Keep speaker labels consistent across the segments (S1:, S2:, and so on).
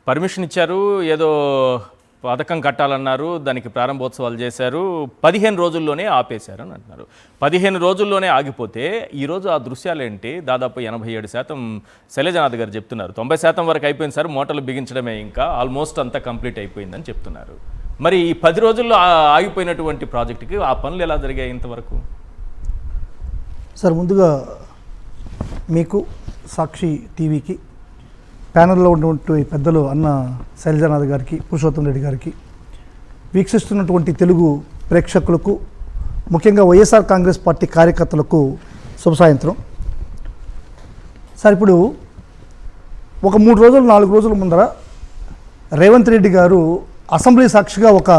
S1: Permission ఇచ్చారు, ఏదో పథకం కట్టాలన్నారు, దానికి ప్రారంభోత్సవాలు చేశారు, 15 రోజుల్లోనే ఆపేశారు అని అంటున్నారు. 15 రోజుల్లోనే ఆగిపోతే ఈరోజు ఆ దృశ్యాలేంటి? దాదాపు 87% శైలజనాథ్ గారు చెప్తున్నారు. 90% వరకు అయిపోయింది సార్, మోటార్లు బిగించడమే ఇంకా ఆల్మోస్ట్ అంతా కంప్లీట్ అయిపోయిందని చెప్తున్నారు. మరి ఈ 10 రోజుల్లో ఆగిపోయినటువంటి ప్రాజెక్టుకి ఆ పనులు ఎలా జరిగాయి ఇంతవరకు?
S2: సార్, ముందుగా మీకు సాక్షి టీవీకి ప్యానెల్లో ఉన్నటువంటి పెద్దలు అన్న శైలజనాథ్ గారికి, పురుషోత్తం రెడ్డి గారికి, వీక్షిస్తున్నటువంటి తెలుగు ప్రేక్షకులకు, ముఖ్యంగా వైఎస్ఆర్ కాంగ్రెస్ పార్టీ కార్యకర్తలకు శుభ సాయంత్రం. సార్, ఇప్పుడు ఒక 3 రోజులు 4 రోజుల ముందర రేవంత్ రెడ్డి గారు అసెంబ్లీ సాక్షిగా ఒక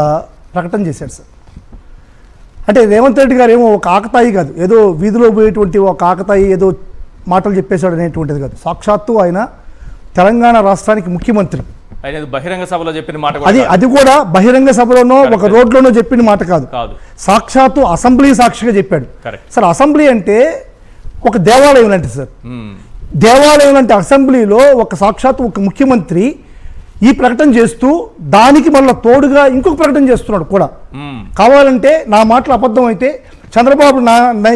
S2: ప్రకటన చేశారు సార్. అంటే రేవంత్ రెడ్డి గారు ఏమో ఒక ఆకతాయి కాదు, ఏదో వీధిలో పోయేటువంటి ఒక ఆకతాయి ఏదో మాటలు చెప్పేశాడు అనేటువంటిది కాదు. సాక్షాత్తు ఆయన తెలంగాణ రాష్ట్రానికి ముఖ్యమంత్రి.
S1: బహిరంగ సభలో చెప్పిన మాట
S2: అది కూడా బహిరంగ సభలోనో ఒక రోడ్లోనో చెప్పిన మాట కాదు, సాక్షాత్తు అసెంబ్లీ సాక్షిగా చెప్పాడు. సార్, అసెంబ్లీ అంటే ఒక దేవాలయం లాంటిది సార్. దేవాలయం లాంటి అసెంబ్లీలో ఒక సాక్షాత్తు ఒక ముఖ్యమంత్రి ఈ ప్రకటన చేస్తూ దానికి మళ్ళీ తోడుగా ఇంకొక ప్రకటన చేస్తున్నాడు కూడా. కావాలంటే నా మాటలు అబద్ధం అయితే చంద్రబాబు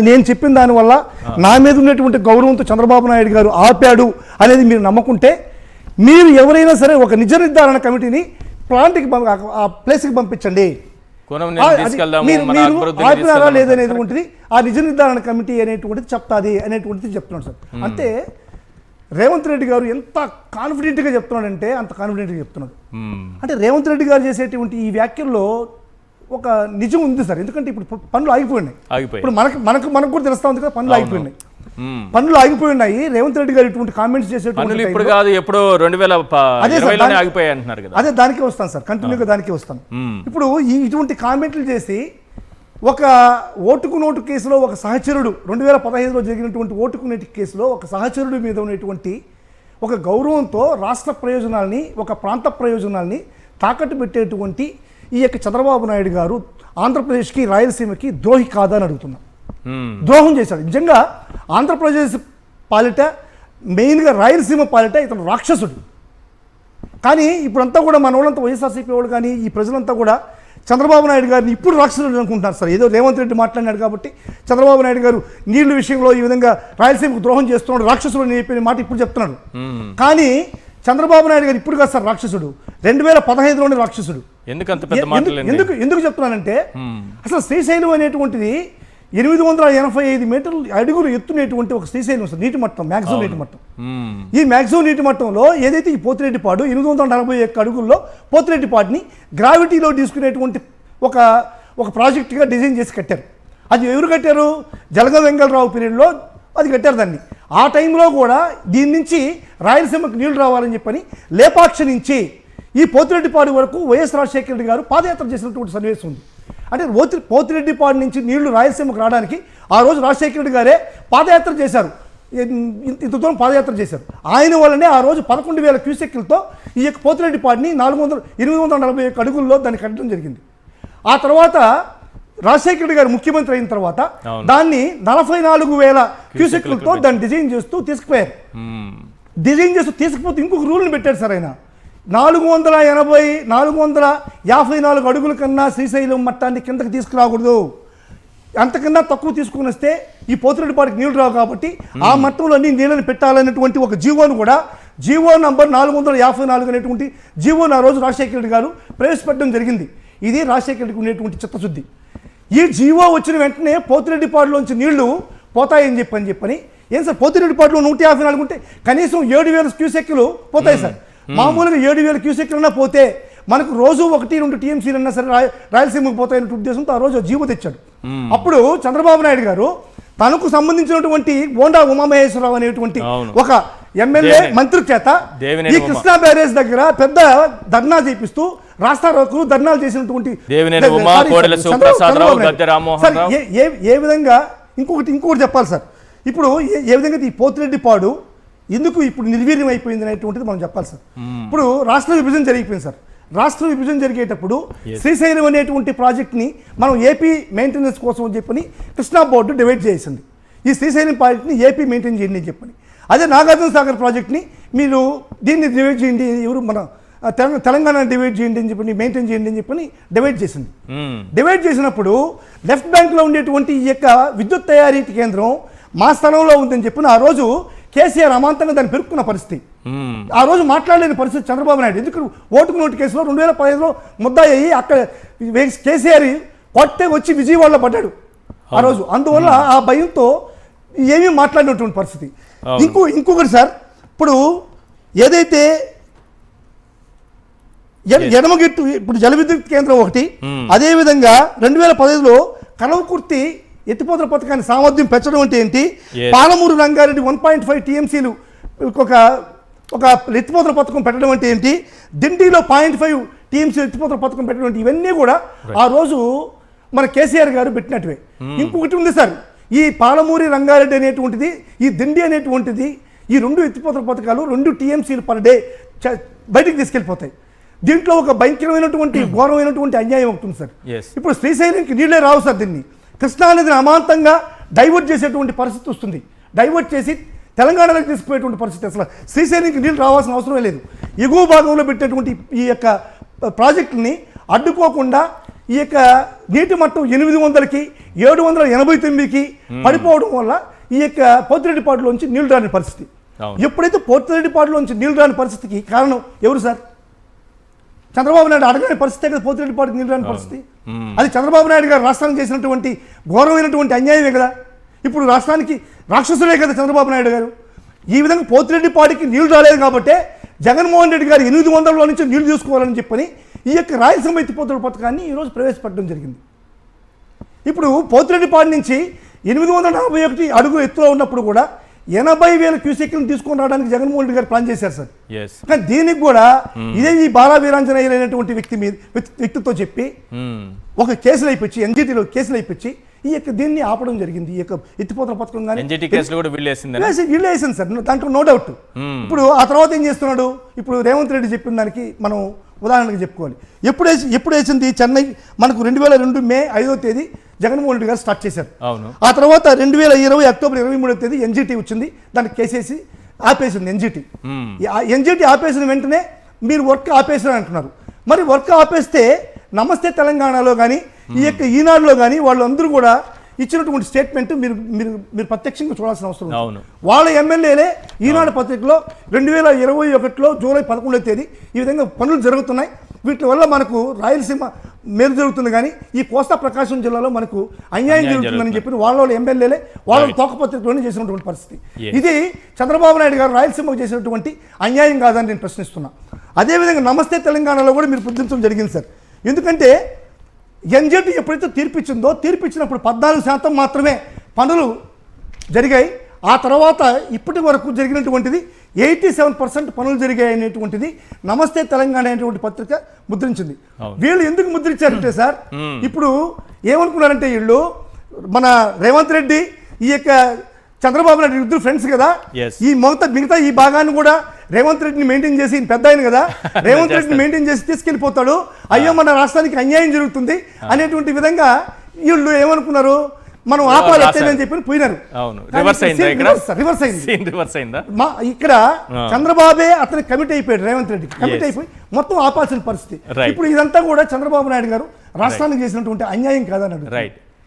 S2: నేను చెప్పిన దానివల్ల నా మీద ఉన్నటువంటి గౌరవంతో చంద్రబాబు నాయుడు గారు ఆపాడు అనేది మీరు నమ్మకుంటే, మీరు ఎవరైనా సరే ఒక నిజ నిర్ధారణ కమిటీని ప్లాంట్కి ఆ ప్లేస్కి పంపించండి. మీరు ఆపినారా లేదనేటువంటిది ఆ నిజ నిర్ధారణ కమిటీ అనేటువంటిది చెప్తాది అనేటువంటిది చెప్తున్నాడు సార్. అంటే రేవంత్ రెడ్డి గారు ఎంత కాన్ఫిడెంట్గా చెప్తున్నాడంటే అంత కాన్ఫిడెంట్గా చెప్తున్నాడు. అంటే రేవంత్ రెడ్డి గారు చేసేటువంటి ఈ వ్యాఖ్యల్లో ఒక నిజం ఉంది సార్. ఎందుకంటే ఇప్పుడు పనులు ఆగిపోయినాయి. ఇప్పుడు మనకు కూడా తెలుస్తా ఉంది కదా, పనులు ఆగిపోయినాయి. పనులు ఆగిపోయినాయి. రేవంత్ రెడ్డి గారు ఇటువంటి కామెంట్స్ చేసేటువంటి
S1: ఇప్పుడు కాదు, ఎప్పుడో 2020 ఆగిపోయాయి అంటున్నారు కదా.
S2: అదే దానికే వస్తాను సార్, కంటిన్యూగా దానికే వస్తాను. ఇప్పుడు ఇటువంటి కామెంట్లు చేసి ఒక ఓటుకు నోటు కేసులో ఒక సహచరుడు 2015లో జరిగినటువంటి ఓటుకు నోటు కేసులో ఒక సహచరుడి మీద ఉన్నటువంటి ఒక గౌరవంతో రాష్ట్ర ప్రయోజనాల్ని, ఒక ప్రాంత ప్రయోజనాల్ని తాకట్టు పెట్టేటువంటి ఈ యొక్క చంద్రబాబు నాయుడు గారు ఆంధ్రప్రదేశ్కి, రాయలసీమకి ద్రోహి కాదా అని అడుగుతున్నాం. ద్రోహం చేశాడు నిజంగా. ఆంధ్రప్రదేశ్ పాలిట, మెయిన్గా రాయలసీమ పాలిట ఇతను రాక్షసుడు. కానీ ఇప్పుడంతా కూడా మన వాళ్ళంతా వైఎస్ఆర్సీపీ వాళ్ళు కానీ ఈ ప్రజలంతా కూడా చంద్రబాబు నాయుడు గారిని ఇప్పుడు రాక్షసుడు అనుకుంటున్నారు సార్. ఏదో రేవంత్ రెడ్డి మాట్లాడినాడు కాబట్టి చంద్రబాబు నాయుడు గారు నీళ్ల విషయంలో ఈ విధంగా రాయలసీమకు ద్రోహం చేస్తున్నాడు, రాక్షసుడు అని చెప్పిన మాట ఇప్పుడు చెప్తున్నాడు. కానీ చంద్రబాబు నాయుడు గారు ఇప్పుడు కాదు సార్ రాక్షసుడు, 2015లోనే రాక్షసుడు. ఎందుకు చెప్తున్నానంటే అసలు శ్రీశైలం అనేటువంటిది 885 మీటర్లు అడుగులు ఎత్తునేటువంటి ఒక శ్రీశైలం సార్. నీటి మట్టం, మ్యాక్సిమం నీటి మట్టం. ఈ మ్యాక్సిమం నీటి మట్టంలో ఏదైతే ఈ పోతిరెడ్డిపాడు 841 అడుగుల్లో పోతిరెడ్డిపాడుని గ్రావిటీలో తీసుకునేటువంటి ఒక ప్రాజెక్టుగా డిజైన్ చేసి కట్టారు. అది ఎవరు కట్టారు? జలగ వెంగళరావు పీరియడ్లో అది కట్టారు దాన్ని. ఆ టైంలో కూడా దీని నుంచి రాయలసీమకు నీళ్లు రావాలని చెప్పని లేపాక్ష నుంచి ఈ పోతిరెడ్డిపాడు వరకు వైఎస్ రాజశేఖర రెడ్డి గారు పాదయాత్ర చేసినటువంటి సన్నివేశం ఉంది. అంటే పోతిరెడ్డిపాడు నుంచి నీళ్లు రాయలసీమకు రావడానికి ఆ రోజు రాజశేఖర రెడ్డి గారే పాదయాత్ర చేశారు, ఇంత దూరం పాదయాత్ర చేశారు. ఆయన వల్లనే ఆ రోజు 11,000 క్యూసెక్కులతో ఈ యొక్క పోతిరెడ్డిపాడుని 841 అడుగుల్లో దాన్ని కట్టడం జరిగింది. ఆ తర్వాత రాజశేఖర రెడ్డి గారు ముఖ్యమంత్రి అయిన తర్వాత దాన్ని 44,000 క్యూసెక్కులతో దాన్ని డిజైన్ చేస్తూ తీసుకుపోయారు. డిజైన్ చేస్తూ తీసుకుపోతే ఇంకొక రూల్ని పెట్టారు సార్ ఆయన. 454 అడుగుల కన్నా శ్రీశైలం మట్టాన్ని కిందకి తీసుకురాకూడదు, అంతకన్నా తక్కువ తీసుకుని వస్తే ఈ పోతిరెడ్డిపాడుకి నీళ్లు రావు కాబట్టి ఆ మట్టంలో అన్ని నీళ్ళని పెట్టాలనేటువంటి ఒక జీవోను కూడా, జీవో నంబర్ 454 అనేటువంటి జీవోను ఆ రోజు రాజశేఖర రెడ్డి గారు ప్రవేశపెట్టడం జరిగింది. ఇది రాజశేఖర రెడ్డికి ఉండేటువంటి చిత్తశుద్ధి. ఈ జీవో వచ్చిన వెంటనే పోతిరెడ్డిపాడులోంచి నీళ్లు పోతాయని చెప్పని ఏం సార్, పోతిరెడ్డిపాడులో 154 ఉంటే కనీసం 7,000 క్యూసెక్కులు పోతాయి సార్. మామూలుగా 7,000 క్యూసెక్కులన్నా పోతే మనకు రోజు 1-2 టీఎంసీలన్నా సరే రాయలసీమకు పోతాయనే ఉద్దేశంతో ఆ రోజు జీవో తెచ్చాడు. అప్పుడు చంద్రబాబు నాయుడు గారు తనకు సంబంధించినటువంటి బోండా ఉమామహేశ్వరరావు అనేటువంటి ఒక ఎమ్మెల్యే మంత్రి చేత ఈ కృష్ణా బ్యారేజ్ దగ్గర పెద్ద ధర్నా చేపిస్తూ రాస్తారోకు ధర్నాలు చేసినటువంటి ఏ విధంగా ఇంకొకటి చెప్పాలి సార్. ఇప్పుడు ఏ విధంగా ఈ పోతిరెడ్డిపాడు ఎందుకు ఇప్పుడు నిర్వీర్యం అయిపోయింది అనేటువంటిది మనం చెప్పాలి సార్. ఇప్పుడు రాష్ట్ర విభజన జరిగిపోయింది సార్. రాష్ట్ర విభజన జరిగేటప్పుడు శ్రీశైలం అనేటువంటి ప్రాజెక్ట్ని మనం ఏపీ మెయింటెనెన్స్ కోసం అని చెప్పని కృష్ణా బోర్డు డివైడ్ చేసింది. ఈ శ్రీశైలం ప్రాజెక్ట్ని ఏపీ మెయింటైన్ చేయండి అని చెప్పని. అదే నాగార్జున సాగర్ ప్రాజెక్ట్ని మీరు దీన్ని డివైడ్ చేయండి, ఎవరు మన తెలంగాణ డివైడ్ చేయండి అని చెప్పి మెయింటైన్ చేయండి అని చెప్పి డివైడ్ చేసింది.
S1: మ్మ్.
S2: డివైడ్ చేసినప్పుడు లెఫ్ట్ బ్యాంక్లో ఉండేటువంటి ఈ యొక్క విద్యుత్ తయారీ కేంద్రం మా స్థలంలో ఉందని చెప్పిన ఆ రోజు కేసీఆర్ అమాంతంగా దాన్ని పెరుక్కున్న పరిస్థితి.
S1: మ్మ్.
S2: ఆ రోజు మాట్లాడలేని పరిస్థితి చంద్రబాబు నాయుడు. ఎందుకు ఓటుకు నోటు కేసులో 2015లో ముద్దాయి అక్కడ కేసీఆర్ కొట్టే వచ్చి విజయవాడలో పడ్డాడు ఆ రోజు. అందువల్ల ఆ భయంతో ఏమీ మాట్లాడినటువంటి పరిస్థితి. ఇంకొకటి సార్, ఇప్పుడు ఏదైతే ఎడమగిట్టు ఇప్పుడు జల విద్యుత్ కేంద్రం ఒకటి, అదేవిధంగా 2015లో కలవకుర్తి ఎత్తిపోతల పథకాన్ని సామర్థ్యం పెంచడం అంటే ఏంటి, పాలమూరు రంగారెడ్డి 1.5 టీఎంసీలు ఒక ఎత్తిపోతల పథకం పెట్టడం అంటే ఏంటి, దిండిలో 0.5 టీఎంసీ ఎత్తిపోతల పథకం పెట్టడం అంటే ఇవన్నీ కూడా ఆ రోజు మన కేసీఆర్ గారు పెట్టినట్టువే. ఇంకొకటి ఉంది సార్, ఈ పాలమూరి రంగారెడ్డి అనేటువంటిది, ఈ దిండి అనేటువంటిది, ఈ 2 ఎత్తిపోతల పథకాలు 2 టీఎంసీలు పర్ డే బయటికి తీసుకెళ్ళిపోతాయి. దీంట్లో ఒక భయంకరమైనటువంటి ఘోరమైనటువంటి అన్యాయం అవుతుంది సార్. ఇప్పుడు శ్రీశైలంకి నీళ్ళే రావు సార్. దీన్ని కృష్ణానదిని అమాంతంగా డైవర్ట్ చేసేటువంటి పరిస్థితి వస్తుంది. డైవర్ట్ చేసి తెలంగాణలోకి తీసుకుపోయేటువంటి పరిస్థితి. అసలు శ్రీశైలంకి నీళ్ళు రావాల్సిన అవసరమే లేదు. ఎగువ భాగంలో పెట్టేటువంటి ఈ యొక్క ప్రాజెక్టుని అడ్డుకోకుండా ఈ యొక్క నీటి మట్టం 800కి 789కి పడిపోవడం వల్ల ఈ యొక్క పోతిరెడ్డిపాడులోంచి నీళ్లు రాని పరిస్థితి. ఎప్పుడైతే పోతిరెడ్డిపాడులోంచి నీళ్లు రాని పరిస్థితికి కారణం ఎవరు సార్? చంద్రబాబు నాయుడు అడగని పరిస్థితే కదా పోతిరెడ్డిపాడుకి నీళ్ళు రాని పరిస్థితి. అది చంద్రబాబు నాయుడు గారు రాష్ట్రానికి చేసినటువంటి ఘోరమైనటువంటి అన్యాయమే కదా. ఇప్పుడు రాష్ట్రానికి రాక్షసులే కదా చంద్రబాబు నాయుడు గారు. ఈ విధంగా పోతిరెడ్డిపాడికి నీళ్లు రాలేదు కాబట్టే జగన్మోహన్ రెడ్డి గారు 800లో నుంచి నీళ్లు తీసుకోవాలని చెప్పని ఈ యొక్క రాయలసీమ ఎత్తిపోతల పథకాన్ని ఈరోజు ప్రవేశపెట్టడం జరిగింది. ఇప్పుడు పోతిరెడ్డిపాడు నుంచి 841 అడుగుల ఎత్తులో ఉన్నప్పుడు కూడా 80,000 క్యూసెక్లను తీసుకొని రావడానికి జగన్మోహన్ రెడ్డి గారు ప్లాన్ చేశారు సార్. కానీ దీనికి కూడా ఇదే ఈ బాలా వీరాంజనేయ అనేటువంటి వ్యక్తితో చెప్పి ఒక కేసులు అయిపోయి ఎన్జిటిలో కేసులు అయిపోయి ఈ యొక్క దీన్ని ఆపడం జరిగింది. ఈ యొక్క ఎత్తిపోతల పథకం కానీ వీళ్ళేసింది సార్, దాంట్లో నో డౌట్. ఇప్పుడు ఆ తర్వాత ఏం చేస్తున్నాడు, ఇప్పుడు రేవంత్ రెడ్డి చెప్పిన దానికి మనం ఉదాహరణకు చెప్పుకోవాలి. ఎప్పుడు వేసింది చెన్నై మనకు 2002 మే 5వ తేదీ జగన్మోహన్ రెడ్డి గారు స్టార్ట్ చేశారు. ఆ తర్వాత 2020 అక్టోబర్ 23వ తేదీ ఎన్జిటి వచ్చింది, దానికి కేసేసి ఆపేసింది ఎన్జిటి. ఎన్జిటి ఆపేసిన వెంటనే మీరు వర్క్ ఆపేసారు అంటున్నారు. మరి వర్క్ ఆపేస్తే నమస్తే తెలంగాణలో కానీ ఈ యొక్క ఈనాడులో కానీ వాళ్ళందరూ కూడా ఇచ్చినటువంటి స్టేట్మెంట్ మీరు ప్రత్యక్షంగా చూడాల్సిన అవసరం ఉంది. వాళ్ళ ఎమ్మెల్యేలే ఈనాడు పత్రికలో 2021లో జూలై 11వ తేదీ ఈ విధంగా పనులు జరుగుతున్నాయి, వీటి వల్ల మనకు రాయలసీమ మేలు జరుగుతుంది కానీ ఈ కోస్తా ప్రకాశం జిల్లాలో మనకు అన్యాయం జరుగుతుందని చెప్పి వాళ్ళ ఎమ్మెల్యేలే వాళ్ళ తోకపత్రికలోనే చేసినటువంటి పరిస్థితి. ఇది చంద్రబాబు నాయుడు గారు రాయలసీమకు చేసినటువంటి అన్యాయం కాదని నేను ప్రశ్నిస్తున్నా. అదేవిధంగా నమస్తే తెలంగాణలో కూడా మీరు గుర్తించడం జరిగింది సార్. ఎందుకంటే ఎన్జిటి ఎప్పుడైతే తీర్పిచ్చిందో తీర్పిచ్చినప్పుడు 14% మాత్రమే పనులు జరిగాయి. ఆ తర్వాత ఇప్పటి వరకు జరిగినటువంటిది 87% పనులు జరిగాయి అనేటువంటిది నమస్తే తెలంగాణ అనేటువంటి పత్రిక ముద్రించింది. వీళ్ళు ఎందుకు ముద్రించారంటే సార్, ఇప్పుడు ఏమనుకున్నారంటే వీళ్ళు మన రేవంత్ రెడ్డి ఈ యొక్క చంద్రబాబు నాయుడు ఇద్దరు ఫ్రెండ్స్ కదా, ఈ మిగతా ఈ భాగాన్ని కూడా రేవంత్ రెడ్డిని మెయింటైన్ చేసి పెద్ద ఆయన కదా, రేవంత్ రెడ్డిని మెయింటైన్ చేసి తీసుకెళ్ళిపోతాడు, అయ్యో మన రాష్ట్రానికి అన్యాయం జరుగుతుంది అనేటువంటి విధంగా వీళ్ళు ఏమనుకున్నారు, మనం ఆపాలి అని చెప్పి పోయినారు. రివర్స్ అయింది. ఇక్కడ చంద్రబాబే అతనికి కమిట్ అయిపోయాడు, రేవంత్ రెడ్డికి కమిట్ అయిపోయి మొత్తం ఆపాల్సిన పరిస్థితి. ఇప్పుడు ఇదంతా కూడా చంద్రబాబు నాయుడు గారు రాష్ట్రానికి చేసినటువంటి అన్యాయం కాదన్నాడు.